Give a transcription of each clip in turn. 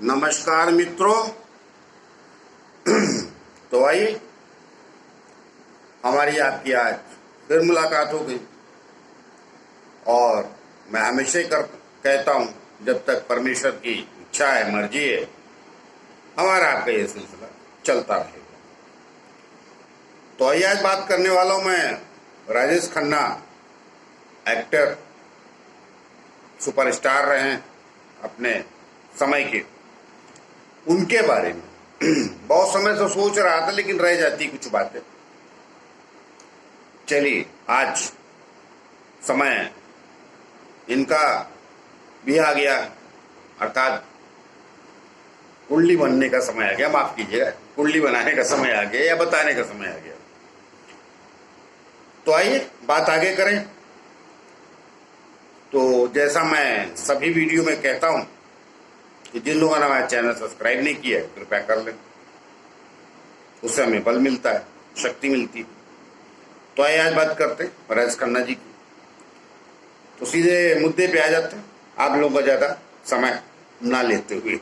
नमस्कार मित्रों। तो आइए हमारी आपकी आज फिर मुलाकात हो गई। और मैं हमेशा ही कहता हूँ, जब तक परमेश्वर की इच्छा है, मर्जी है, हमारा आपका ये सिलसिला चलता रहेगा। तो आइए आज बात करने वाला हूँ मैं राजेश खन्ना, एक्टर, सुपरस्टार रहे हैं अपने समय के, उनके बारे में। बहुत समय से सोच रहा था लेकिन रह जाती कुछ बातें। चलिए आज समय इनका भी आ गया, अर्थात कुंडली बनने का समय आ गया। माफ कीजिएगा, कुंडली बनाने का समय आ गया या बताने का समय आ गया। तो आइए बात आगे करें। तो जैसा मैं सभी वीडियो में कहता हूं कि जिन लोगों ने हमारा चैनल सब्सक्राइब नहीं किया है कृपया कर लें, उससे हमें बल मिलता है, शक्ति मिलती है। तो आइए आज बात करते हैं राजेश खन्ना जी की। तो सीधे मुद्दे पे आ जाते हैं, आप लोगों का ज़्यादा समय ना लेते हुए।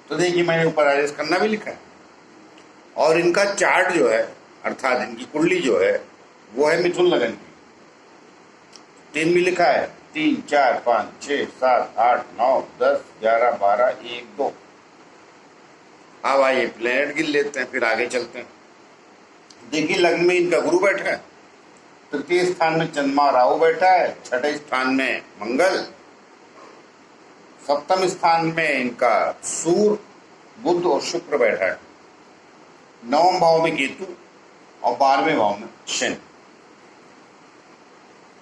तो देखिए, मैंने ऊपर राजेश खन्ना भी लिखा है और इनका चार्ट जो है, अर्थात इनकी कुंडली जो है, वो है मिथुन लगन की। 3 भी लिखा है, 3, 4, 5, 6, 7, 8, 9, 10, 11, 12, 1, 2। अब आइए प्लेनेट गिन लेते हैं, फिर आगे चलते हैं। देखिए, लग्न में इनका गुरु बैठा है, तृतीय स्थान में चंद्रमा राहु बैठा है, छठे स्थान में मंगल, सप्तम स्थान में इनका सूर्य, बुध और शुक्र बैठा है, नवम भाव में केतु और 12वें भाव में शनि।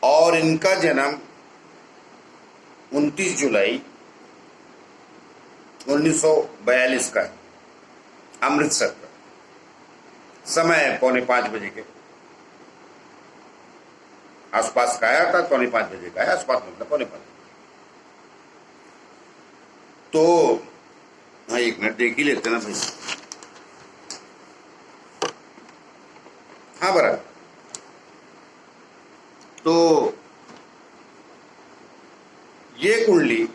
और इनका जन्म 29 जुलाई 1942 का है, अमृतसर का। समय है 4:45 बजे के आसपास का है, था 4:45 बजे का है, आसपास मतलब 4:45। तो हाँ, 1 मिनट देख ही लेते ना भाई। हाँ बराबर। तो ये कुंडली,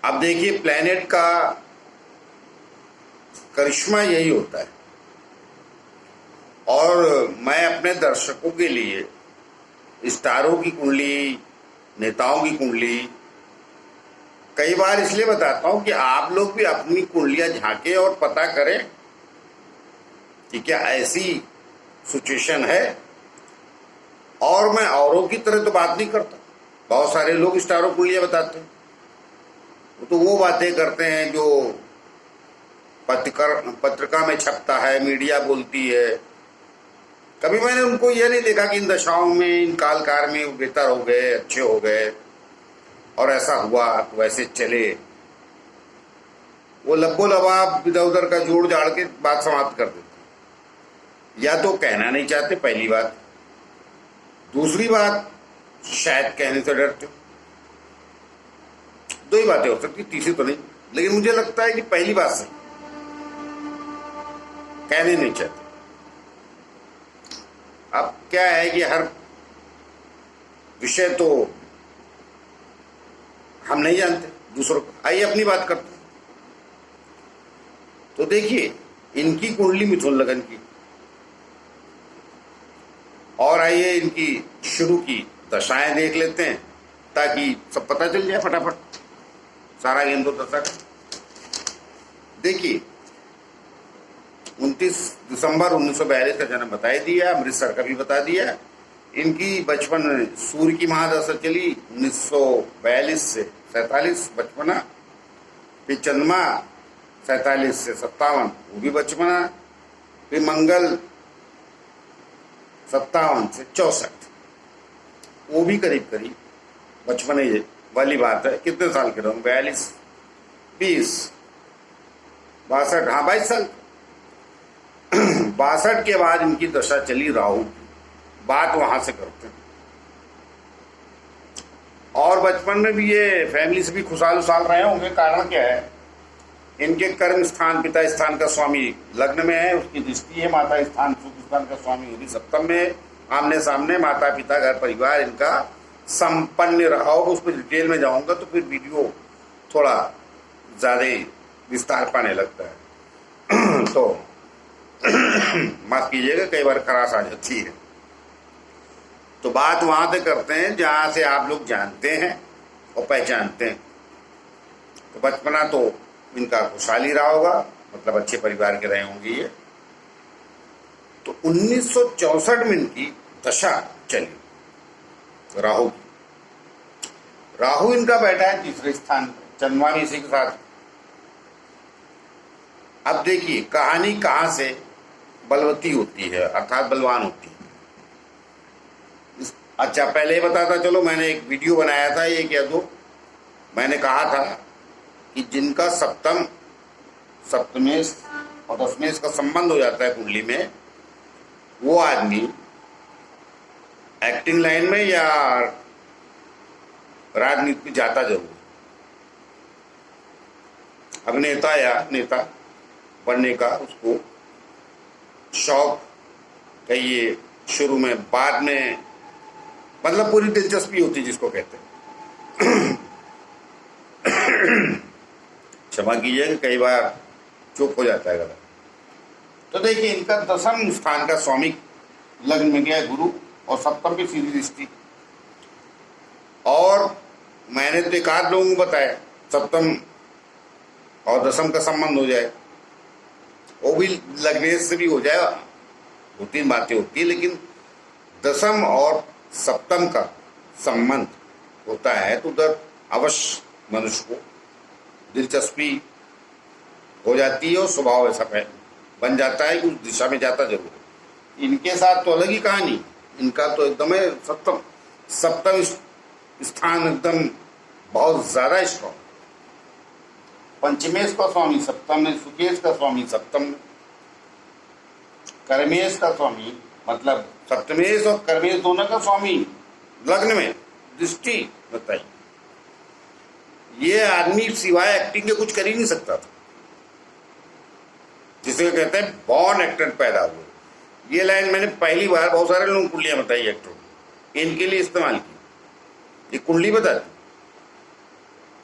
अब देखिए, प्लेनेट का करिश्मा यही होता है। और मैं अपने दर्शकों के लिए स्टारों की कुंडली, नेताओं की कुंडली कई बार इसलिए बताता हूं कि आप लोग भी अपनी कुंडलियां झांकें और पता करें कि क्या ऐसी सिचुएशन है। और मैं औरों की तरह तो बात नहीं करता। बहुत सारे लोग स्टारों कुंडलियां बताते हैं, तो वो बातें करते हैं जो पत्रिका में छपता है, मीडिया बोलती है। कभी मैंने उनको यह नहीं देखा कि इन दशाओं में, इन कालकार में वो बेहतर हो गए, अच्छे हो गए और ऐसा हुआ तो वैसे चले। वो लब्बो लबाब इधर उधर का जोड़ जाड़ के बात समाप्त कर देते, या तो कहना नहीं चाहते, पहली बात। दूसरी बात, शायद कहने से डरते हो। 2 ही बातें हो सकती, तीसरी तो नहीं। लेकिन मुझे लगता है कि पहली बात सही, कहने नहीं चाहते। अब क्या है कि हर विषय तो हम नहीं जानते दूसरों को। आइए अपनी बात करते हैं। तो देखिए, इनकी कुंडली मिथुन लगन की, और आइए इनकी शुरू की दशाएं देख लेते हैं ताकि सब पता चल जाए फटाफट, सारा गेंदो दशा का। देखिए, 29 दिसंबर 1942 का जन्म बता ही दिया, अमृतसर का भी बता दिया। इनकी बचपन में सूर्य की महादशा चली 1942 से 47 बचपना, फिर चंद्रमा 47 से 57 वो भी बचपना, फिर मंगल 57 से 64 वो भी करीब करीब बचपने वाली बात है। कितने साल के रहो? 42, 20, 62, हाँ 22 साल। 62 के बाद इनकी दशा चली राहु की। बात वहां से करते हैं। और बचपन में भी ये फैमिली से भी खुशहाल उसाल रहे होंगे। कारण क्या है? इनके कर्म स्थान, पिता स्थान का स्वामी लग्न में है, उसकी दृष्टि है। माता स्थान, सुख स्थान का स्वामी वो भी सप्तम में। आमने सामने माता पिता, घर परिवार इनका संपन्न रहा होगा, उस पर डिटेल में जाऊंगा तो फिर वीडियो थोड़ा ज़्यादा विस्तार पाने लगता है। तो माफ कीजिएगा, कई बार खराश आ जाती है। तो बात वहां से करते हैं जहां से आप लोग जानते हैं और पहचानते हैं। तो बचपना तो इनका खुशहाली रहा होगा, मतलब अच्छे परिवार के रहे होंगे ये। तो 1964 में इनकी दशा चली राहु की। राहु इनका बैठा है तीसरे स्थान पर, चंद्रमा भी इसी के साथ। अब देखिए कहानी कहां से बलवती होती है, अर्थात बलवान होती है। अच्छा, पहले ही बताता चलो, मैंने एक वीडियो बनाया था, एक या दो। मैंने कहा था कि जिनका सप्तम, सप्तमेश और दशमेश का संबंध हो जाता है कुंडली में, वो आदमी एक्टिंग लाइन में या राजनीति में जाता जरूर, अभिनेता या नेता बनने का उसको शौक कहिए, शुरू में, बाद में, मतलब पूरी दिलचस्पी होती जिसको कहते हैं। क्षमा कीजिएगा, कई बार चुप हो जाता है गला। तो देखिए इनका दशम स्थान का स्वामी लग्न में गया गुरु, और सप्तम की सीधी दृष्टि। और मैंने तो एक आध लोगों को बताया सप्तम और दशम का संबंध हो जाए, वो भी लग्नेश से भी हो जाए, दो तीन बातें होती है, लेकिन दशम और सप्तम का संबंध होता है तो उधर अवश्य मनुष्य को दिलचस्पी हो जाती है और स्वभाव ऐसा बन जाता है कि उस दिशा में जाता जरूर है। इनके साथ तो अलग ही कहानी, इनका तो एकदम है सप्तम स्थान एकदम बहुत ज्यादा स्ट्रॉन्ग। पंचमेश का स्वामी सप्तम में, सुकेश का स्वामी सप्तम में, कर्मेश का स्वामी, मतलब सप्तमेश और कर्मेश दोनों का स्वामी लग्न में दृष्टि। बताइए, ये आदमी सिवाय एक्टिंग के कुछ कर ही नहीं सकता था, जिसे कहते हैं बॉर्न एक्टर पैदा हुए। ये लाइन मैंने पहली बार बहुत सारे लोगों को कुंडलियां बताई एक्टरों, इनके लिए इस्तेमाल की। ये कुंडली बताती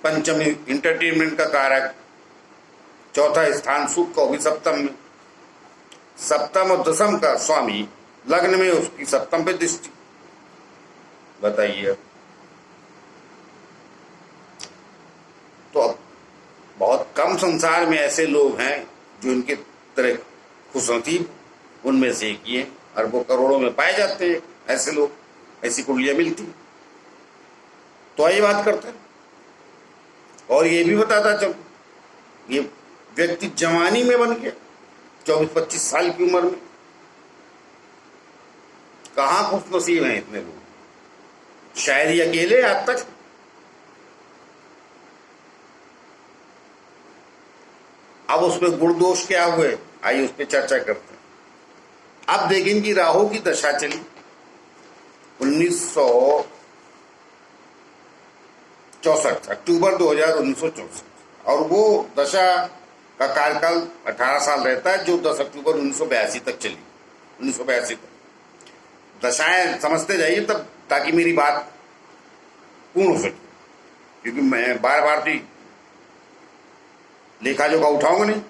पंचम इंटरटेनमेंट का कारक, चौथा स्थान सुख का भी सप्तम में, सप्तम और दशम का स्वामी लग्न में, उसकी सप्तम पे दृष्टि। बताइए, तो अब बहुत कम संसार में ऐसे लोग हैं जो इनके तरह खुशनसीब, उनमें से एक ये अरबों करोड़ों में पाए जाते हैं ऐसे लोग, ऐसी कुंडलियां मिलती। तो आइए बात करते हैं। और ये भी बताता चलो, ये व्यक्ति जवानी में बन गया, 24-25 साल की उम्र में। कहाँ खुशनसीब हैं इतने लोग, शायद ही अकेले आज तक। अब उसमें गुण दोष क्या हुए, आइए उस पर चर्चा करते हैं। अब देखें कि राहु की दशा चली 1964, अक्टूबर 2000 1964, और वो दशा का कार्यकाल 18 साल रहता है, जो 10 अक्टूबर 1982 तक चली। 1982 तक दशाएं समझते जाइए तब, ताकि मेरी बात पूर्ण हो सके, क्योंकि मैं बार बार भी लेखा जोखा उठाऊंगा नहीं।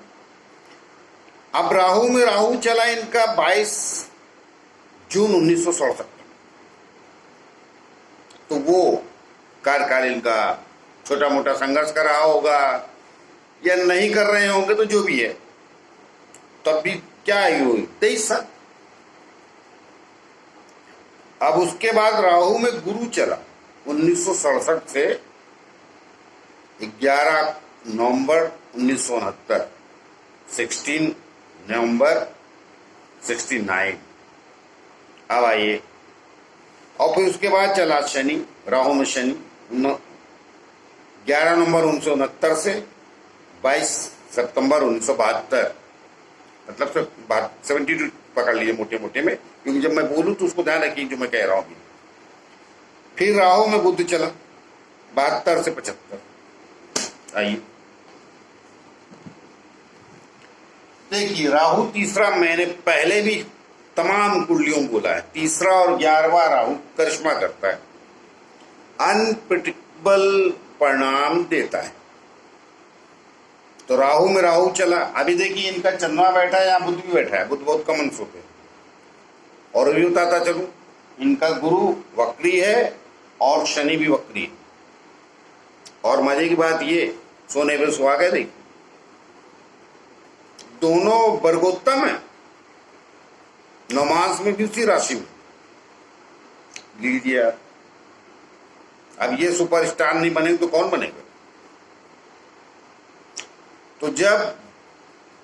अब राहु में राहु चला इनका 22 जून 1967, तो वो कार्यकाल इनका छोटा मोटा संघर्ष कर रहा होगा या नहीं कर रहे होंगे, तो जो भी है, तब भी क्या आयु हुई, 23 साल। अब उसके बाद राहु में गुरु चला 1967 से 11 नवंबर 1969, 16 नवंबर 69। अब आइए, और फिर उसके बाद चला शनि, राहु में शनि 11 नवंबर 1969 से 22 सितंबर 1972, मतलब 72 पकड़ लीजिए मोटे मोटे में, क्योंकि जब मैं बोलूं तो उसको ध्यान रखिए जो मैं कह रहा हूं। फिर राहु में बुध चला 72 से 75। आइए देखिए, राहु तीसरा, मैंने पहले भी तमाम कुंडलियों को बोला है, तीसरा और 11वां राहु करिश्मा करता है। अनप्रिडिक्टेबल परिणाम देता है। तो राहु में राहु चला, अभी देखिए इनका चंद्रमा बैठा है, यहाँ बुध भी बैठा है, बुध बहुत कम अंशों पे। और भी बताता चलूं, इनका गुरु वक्री है और शनि भी वक्री है। और मजे की बात ये, सोने पे सुहागा देखिए, दोनों वर्गोत्तम है, नौमांस में भी उसी राशि में। लीजिए आप, अब ये सुपरस्टार नहीं बनेंगे तो कौन बनेगा? तो जब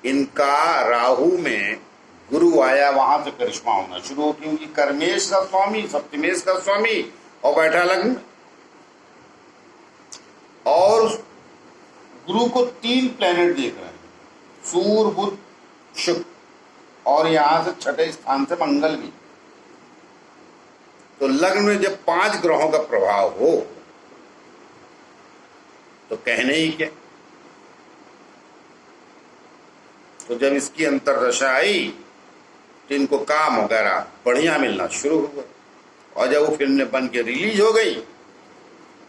इनका राहु में गुरु आया, वहां से करिश्मा होना शुरू हो, क्योंकि कर्मेश का स्वामी, सप्तमेश का स्वामी और बैठा लग्न में। और गुरु को 3 प्लेनेट देख रहे हैं, सूर्य, बुध, शुक्र, और यहां से छठे स्थान से मंगल भी। तो लग्न में जब 5 ग्रहों का प्रभाव हो तो कहने ही क्या। तो जब इसकी अंतर्दशा आई तो इनको काम वगैरह बढ़िया मिलना शुरू हुआ। और जब वो फिल्म बन के रिलीज हो गई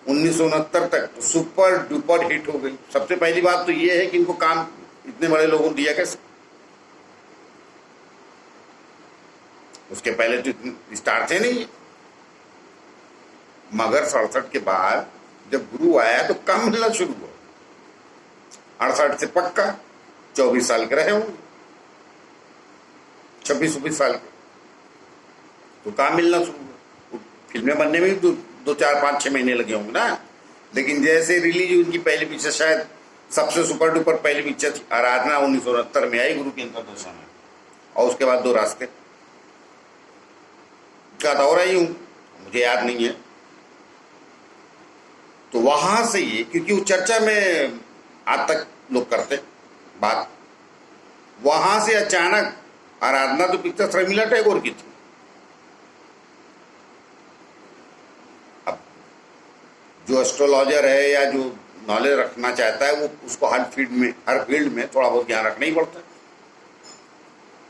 1969 तक, तो सुपर डुपर हिट हो गई। सबसे पहली बात तो ये है कि इनको काम इतने बड़े लोगों ने दिया कैसे? उसके पहले तो इतने स्टार थे नहीं। मगर 67 के बाद जब गुरु आया तो काम मिलना शुरू हुआ। 68 से पक्का 24 साल के रहे होंगे, 26-26 साल के, तो काम मिलना शुरू हुआ। फिल्में बनने में भी 2, 4, 5, 6 महीने लगे होंगे ना। लेकिन जैसे रिलीज हुई उनकी पहली पिक्चर, शायद सबसे सुपर डुपर पहली पिक्चर थी आराधना, 1969 में आई गुरु की अंतर्दशा में। और उसके बाद 2 रास्ते का दौर ही हूं, मुझे याद नहीं है। तो वहां से ये, क्योंकि वो चर्चा में आज तक लोग करते बात, वहां से अचानक आराधना तो पिक्चर शर्मिला टैगोर की थी। अब जो एस्ट्रोलॉजर है या जो नॉलेज रखना चाहता है, वो उसको हर फील्ड में थोड़ा बहुत ज्ञान रखना ही पड़ता है।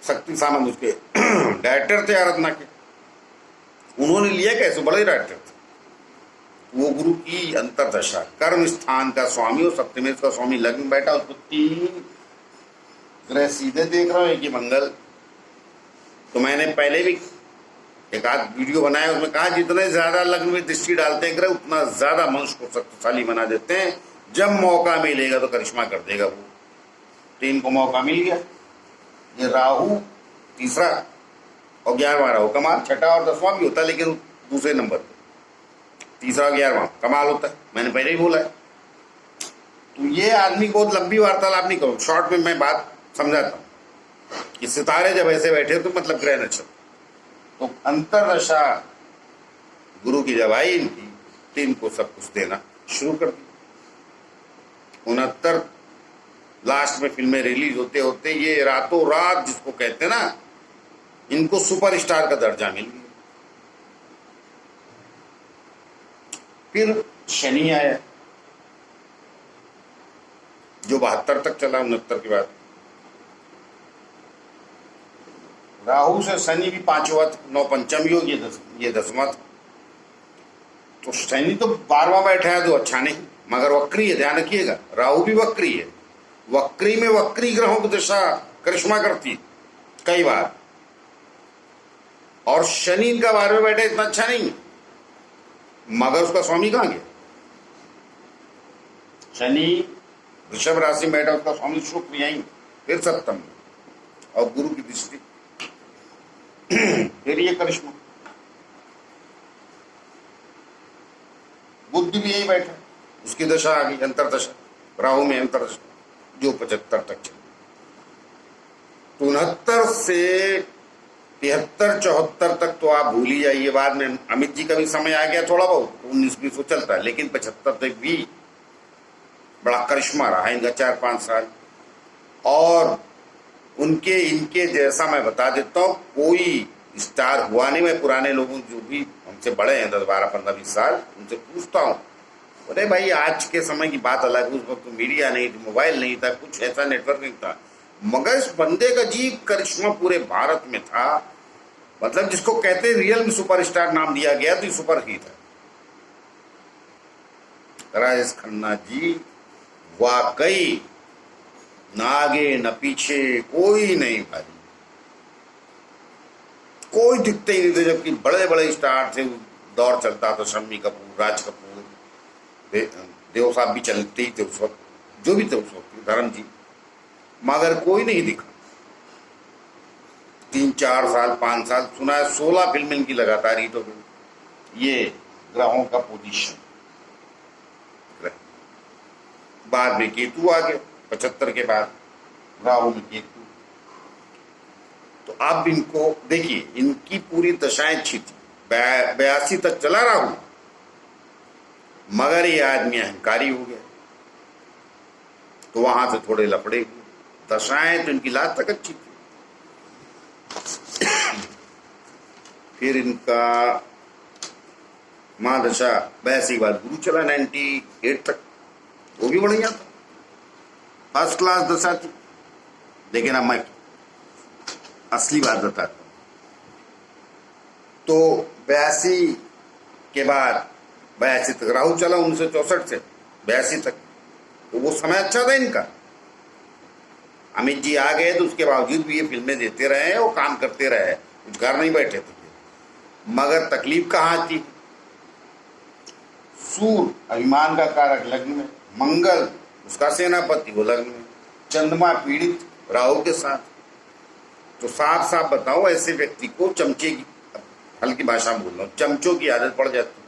शक्ति सामंत उसके डायरेक्टर थे आराधना के, उन्होंने लिया कैसे, बड़े डायरेक्टर थे। वो गुरु की अंतर्दशा, कर्म स्थान का स्वामी और सप्तमेश का स्वामी लग्न में बैठा, उसको 3 ग्रह सीधे देख रहा हूं कि मंगल। तो मैंने पहले भी एक आध वीडियो बनाया, उसमें कहा जितने ज्यादा लग्न में दृष्टि डालते हैं ग्रह, उतना ज्यादा मनुष्य को शक्तिशाली बना देते हैं। जब मौका मिलेगा तो करिश्मा कर देगा वो। तो इनको मौका मिल गया। ये राहु तीसरा और 11वां राहु कमाल, छठा और 10वां भी होता है, लेकिन दूसरे नंबर पे तीसरा और 11वां कमाल होता है। मैंने पहले ही बोला है। तो ये आदमी को बहुत लंबी वार्तालाप नहीं करूँ, शॉर्ट में मैं बात समझाता हूँ कि सितारे जब ऐसे बैठे तो मतलब ग्रह नक्षत्र, तो अंतर्दशा गुरु की जब आई इनकी, तो इनको सब कुछ देना शुरू कर दी। 69 लास्ट में फिल्में रिलीज होते होते ये रातों रात, जिसको कहते हैं ना, इनको सुपरस्टार का दर्जा मिल गया। फिर शनि आया जो 72 तक चला, 69 के बाद। राहु से शनि भी 5वां, 9 पंचम योग, ये 10वां था। तो शनि तो 12वां बैठा है, जो अच्छा नहीं, मगर वक्री है, ध्यान रखिएगा। राहु भी वक्री है, वक्री में वक्री ग्रहों की दशा करिश्मा करती है कई बार। और शनि इनका 12वें बैठा, इतना अच्छा नहीं है, मगर उसका स्वामी कहां गया? शनि वृषभ राशि में बैठा, उसका स्वामी शुक्र यहीं, फिर सप्तम में, और गुरु की दृष्टि। फिर ये करिश्मा। बुद्ध भी यही बैठा, उसकी दशा आ गई अंतरदशा, राहु में अंतरदशा, जो 75 तक चली। 69 से 73, 74 तक तो आप भूल ही जाइए। बाद में अमित जी का भी समय आ गया थोड़ा बहुत, 19-20 वो चलता है, लेकिन 75 तक भी बड़ा करिश्मा रहा इनका, 4-5 साल। और उनके इनके जैसा मैं बता देता हूँ, कोई स्टार हुआ नहीं। मैं पुराने लोगों जो भी हमसे बड़े हैं, 10, 12, 15, 20 साल, उनसे पूछता हूँ, अरे भाई आज के समय की बात अलग, उस वक्त मीडिया नहीं थी, मोबाइल नहीं था, कुछ ऐसा नेटवर्क नहीं था, मगर इस बंदे का अजीब करिश्मा पूरे भारत में था। मतलब जिसको कहते हैं रियल में सुपरस्टार नाम दिया गया, तो सुपर ही था। राजेश खन्ना जी वाकई न आगे न पीछे कोई नहीं भाई, कोई दिखते ही नहीं थे। जबकि बड़े बड़े स्टार थे, दौर चलता था, शम्मी कपूर, राज कपूर, देव साहब भी चलते ही थे उस वक्त, जो भी थे उस वक्त, धर्म जी, मगर कोई नहीं दिखा। 3-4 साल 5 साल, सुना है 16 फिल्में इनकी लगातार हिट हो गई। ये ग्रहों का पोजीशन, बाद में केतु आ गए 75 के बाद, राहु में केतु। तो अब इनको देखिए, इनकी पूरी दशाएं अच्छी थी, 82 तक चला राहु, मगर ये आदमी अहंकारी हो गया, तो वहां से थोड़े लफड़े हुए। दशाएं तो इनकी लास्ट तक अच्छी थी। फिर इनका महादशा 82 के बाद गुरु चला 98 तक, वो भी बढ़िया था, फर्स्ट क्लास दशा थी। लेकिन अब मैं असली बात बताता हूं। तो 82 के बाद 82 तक राहु चला, 1964 से 82 तक, तो वो समय अच्छा था इनका। अमित जी आ गए तो उसके बावजूद भी ये फिल्में देते रहे और काम करते रहे, कुछ घर नहीं बैठे थे। मगर तकलीफ कहाँ थी? सूर्य अभिमान का कारक लग्न में, मंगल उसका सेनापति वो लग्न में, चंद्रमा पीड़ित राहु के साथ। तो साफ साफ बताओ, ऐसे व्यक्ति को चमचे की, हल्की भाषा में बोल रहा हूं, चमचों की आदत पड़ जाती।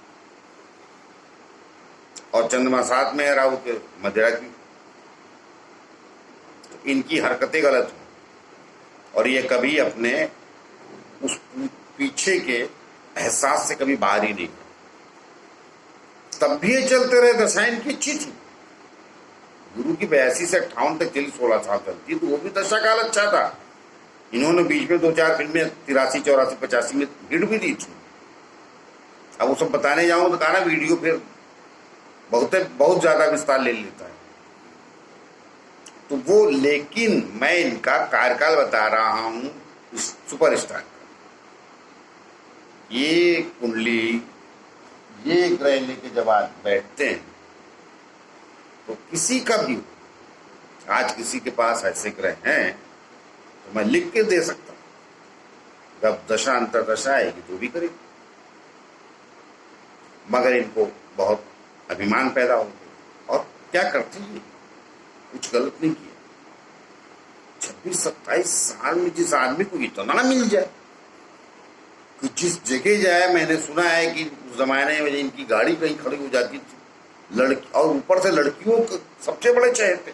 और चंद्रमा साथ में है राहु के, मदिरा की, तो इनकी हरकतें गलत हो, और ये कभी अपने उस पीछे के एहसास से कभी बाहर ही नहीं। तब भी ये चलते रहे, दशा इनकी अच्छी थी। गुरु की 82 से 58 तक चली, 16 साल चलती, तो वो भी दशा काल अच्छा था। इन्होंने बीच में 2-4 फिल्में 83, 84, 85 में हिट भी दी थी। अब वो सब बताने जाऊं तो कहा ना, वीडियो फिर बहुत ज्यादा विस्तार ले लेता है। तो वो, लेकिन मैं इनका कार्यकाल बता रहा हूं सुपरस्टार का। ये कुंडली, ये ग्रह लेके जब आज बैठते हैं, तो किसी का भी, आज किसी के पास ऐसे ग्रह हैं तो मैं लिख के दे सकता हूं, जब दशा अंतर दशा आएगी तो भी करेगी। मगर इनको बहुत अभिमान पैदा हो गया, और क्या करते हैं, कुछ गलत नहीं किया। 26-27 साल में जिस आदमी को इतना मिल जाए कि जिस जगह जाए, मैंने सुना है कि उस जमाने में इनकी गाड़ी कहीं खड़ी हो जाती थी, लड़की, और ऊपर से लड़कियों के सबसे बड़े चहेते,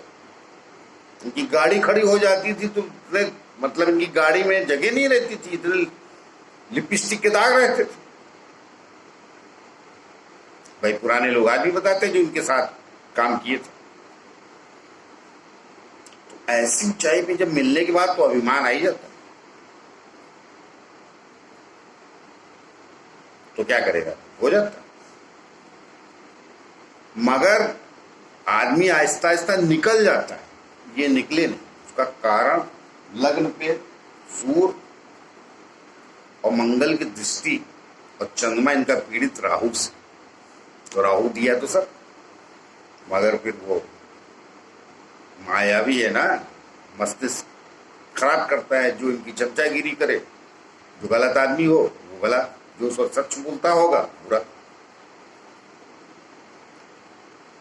इनकी गाड़ी खड़ी हो जाती थी तो मतलब इनकी गाड़ी में जगह नहीं रहती थी, इतने लिपस्टिक के दाग रहते थे। भाई पुराने लोग आज भी बताते जो इनके साथ काम किए थे। तो ऐसी ऊंचाई पे जब मिलने के बाद तो अभिमान आ ही जाता, तो क्या करेगा, हो जाता। मगर आदमी आहिस्ता आहिस्ता निकल जाता है, ये निकले नहीं। उसका कारण लग्न पे सूर्य और मंगल की दृष्टि, और चंद्रमा इनका पीड़ित राहु से। तो राहु दिया तो सब, मगर फिर वो माया भी है ना, मस्तिष्क खराब करता है। जो इनकी चमचागिरी करे, जो गलत आदमी हो वो गला, जो सच बोलता होगा बुरा।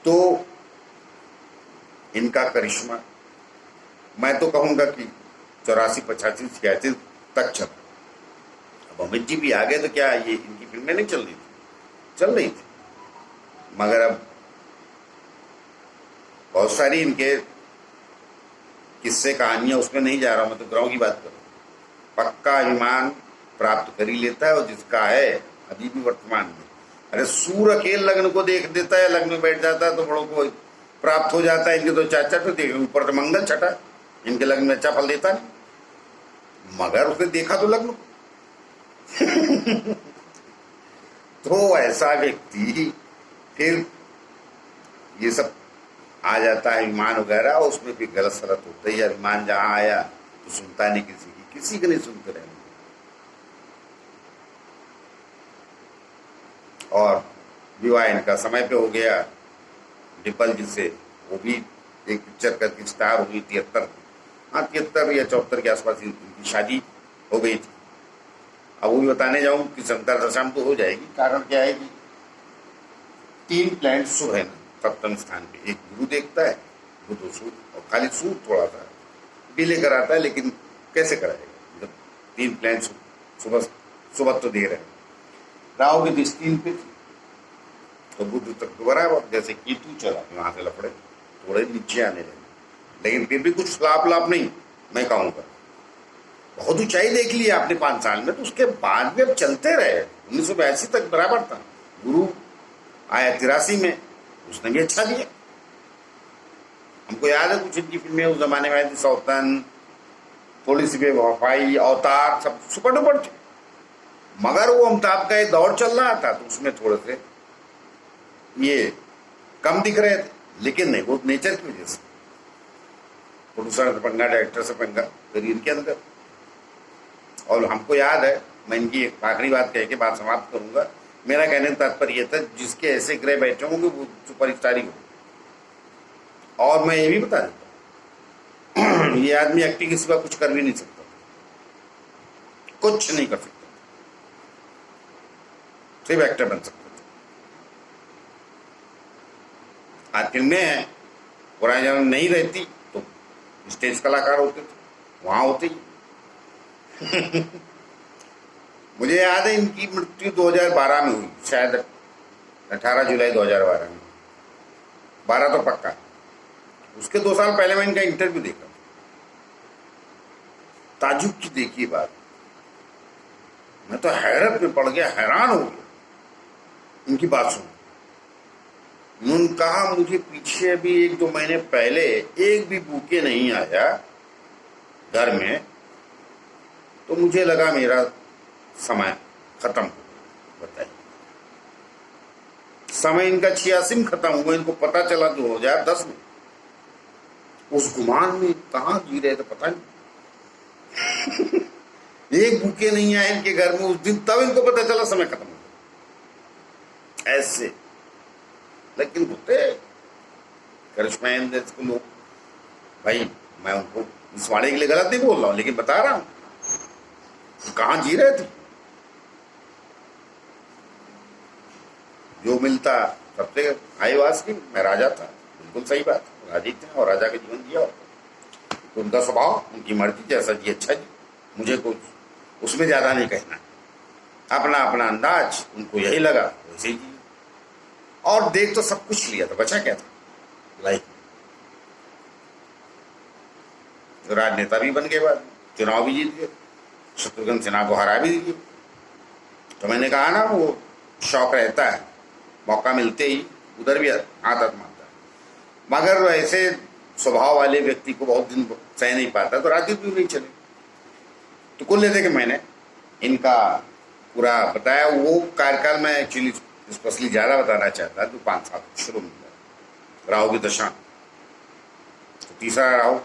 तो इनका करिश्मा मैं तो कहूंगा कि 84, 85, 86 तक चला। अब अमित जी भी आ गए तो क्या ये इनकी फिल्में नहीं चल रही थी? चल रही थी, मगर अब बहुत सारी इनके किस्से कहानियां, उसमें नहीं जा रहा हूं, मैं तो ग्रहों की बात कर रहा हूं। पक्का अभिमान प्राप्त कर ही लेता है, और जिसका है अभी भी वर्तमान में। अरे सूर्य अकेले लग्न को देख देता है, लग्न में बैठ जाता है तो बड़ों को प्राप्त हो जाता है। इनके तो चाचा तो देख, ऊपर से मंगल छठा, इनके लग्न में अच्छा फल देता नहीं, मगर उसने देखा तो लग्न तो ऐसा व्यक्ति फिर ये सब आ जाता है, अभिमान वगैरह, और उसमें भी गलत सलत होता है। अभिमान जहां आया तो सुनता नहीं किसी की नहीं सुनते रहे। और विवाह इनका समय पे हो गया, डिम्पल जी से, वो भी एक पिक्चर करके स्टार हुई 73, हाँ 73 या 74 के आसपास इनकी शादी हो गई थी। अब वो भी बताने जाऊं कि संतान दशा में तो हो जाएगी। कारण क्या है कि 3 प्लैनेट शुभ है ना सप्तम स्थान पे, एक गुरु देखता है, बुध और सूर्य, और खाली सूर्य थोड़ा सा डिले कराता है, लेकिन कैसे कराएगा जब 3 प्लैनेट सुबह सुबह तो दे रहे हैं। राहु की दृष्टि इन पे थी तो बुध तक तो बराबर, जैसे केतु चला वहां से लफड़े थोड़े नीचे आने लगे, लेकिन फिर भी कुछ लाभ नहीं मैं कहूँगा। बहुत ऊंचाई देख लिया आपने 5 साल में, तो उसके बाद भी अब चलते रहे। 1982 तक बराबर था। गुरु आया 83 में, उसने भी अच्छा दिया। हमको याद है कुछ इनकी फिल्में उस जमाने में आई थी, सौतन, थोड़ी सी बेवफाई, अवतार, सब सुपर डुपर थे। मगर वो अमिताभ का एक दौर चल रहा था तो उसमें थोड़े से ये कम दिख रहे थे, लेकिन नहीं, वो नेचर की वजह से, प्रोड्यूसर से पंगा, डायरेक्टर से पंगा, फिर इनके अंदर। और हमको याद है, मैं इनकी एक आखिरी बात कह के बात समाप्त करूंगा। मेरा कहने का तात्पर्य यह था, जिसके ऐसे ग्रह बैठे होंगे वो सुपरस्टार ही हो। और मैं ये भी बता देता हूँ ये आदमी एक्टिंग के सिवा कुछ कर भी नहीं सकता, कुछ नहीं कर सकता, सिर्फ एक्टर बन सकता। आज फिल्में पुराने जमाने में नहीं रहती तो स्टेज कलाकार होते थे, वहां होते ही। मुझे याद है इनकी मृत्यु 2012 में हुई, शायद 18 जुलाई 2012 में, 12 तो पक्का। उसके 2 साल पहले मैं इनका इंटरव्यू देखा, ताजुब की देखिए बात, मैं तो हैरत में पड़ गया, हैरान हो गया इनकी बात सुन। उन्होंने कहा मुझे पीछे अभी 1-2 महीने पहले एक भी बुके नहीं आया घर में, तो मुझे लगा मेरा समय खत्म हो। बताइए, समय इनका 86 में खत्म हुआ, इनको पता चला 2010 में। उस गुमान में कहाँ जी रहे थे पता नहीं। एक बुके नहीं आए इनके घर में उस दिन, तब इनको पता चला समय खत्म हो गया। ऐसे लेकिन होते करिश्मा को लोग, भाई मैं उनको इस वाड़े के लिए गलत नहीं बोल रहा हूं, लेकिन बता रहा हूं कहां जी रहे थे। जो मिलता सबसे आईवास की, मैं राजा था, बिल्कुल सही बात, राजी थे और राजा का जीवन जिया। तो उनका स्वभाव, उनकी मर्जी, जैसा जी अच्छा जी, मुझे कुछ उसमें ज्यादा नहीं कहना, अपना अपना अंदाज, उनको यही लगा वैसे ही जी। और देख तो सब कुछ लिया था, बचा क्या था लाइफ में। तो राजनेता भी बन गए, बाद चुनाव भी जीत गए, शत्रुघ्न सिन्हा को हरा भी दिए। तो मैंने कहा ना, वो शौक रहता है, मौका मिलते ही उधर भी हाथ आजमाता है। मगर ऐसे स्वभाव वाले व्यक्ति को बहुत दिन सह नहीं पाता, तो राजनीति भी नहीं चले। तो कुल लेते कि मैंने इनका पूरा बताया। वो कार्यकाल में एक्चुअली स्पेशली ज्यादा बताना चाहता है, तो 5 साल शुरू में राहु की दशा, तो तीसरा राहु,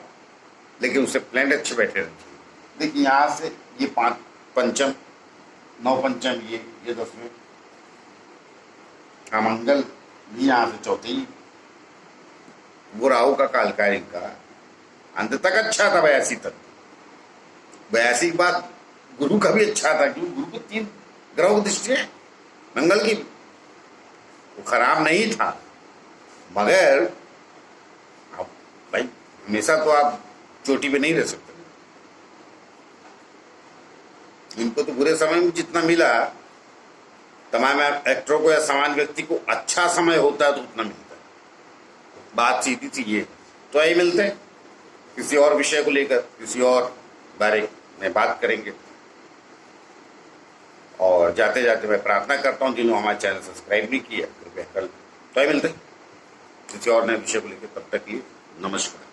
लेकिन उससे प्लैनेट अच्छे बैठे रहते। देखिए यहाँ से ये 5 पंचम, 9 पंचम, ये 10वें, हाँ मंगल भी यहाँ से चौथी। वो राहु का कालकाल का अंत तक अच्छा था, 82 तक। 82 के बाद गुरु का भी अच्छा था, क्योंकि गुरु को 3 ग्रहों की दृष्टि है, मंगल की, वो खराब नहीं था। मगर अब भाई हमेशा तो आप चोटी पे नहीं रह सकते। इनको तो बुरे समय में जितना मिला, तमाम एक्टरों को या समान व्यक्ति को अच्छा समय होता है तो उतना मिलता है। बात सीधी सी ये, तो यही मिलते हैं किसी और विषय को लेकर, किसी और बारे में बात करेंगे। और जाते जाते मैं प्रार्थना करता हूँ, जिन्होंने हमारे चैनल सब्सक्राइब नहीं किया कृपया कल, तो यही मिलते हैं किसी और नए विषय को लेकर। तब तक के लिए नमस्कार।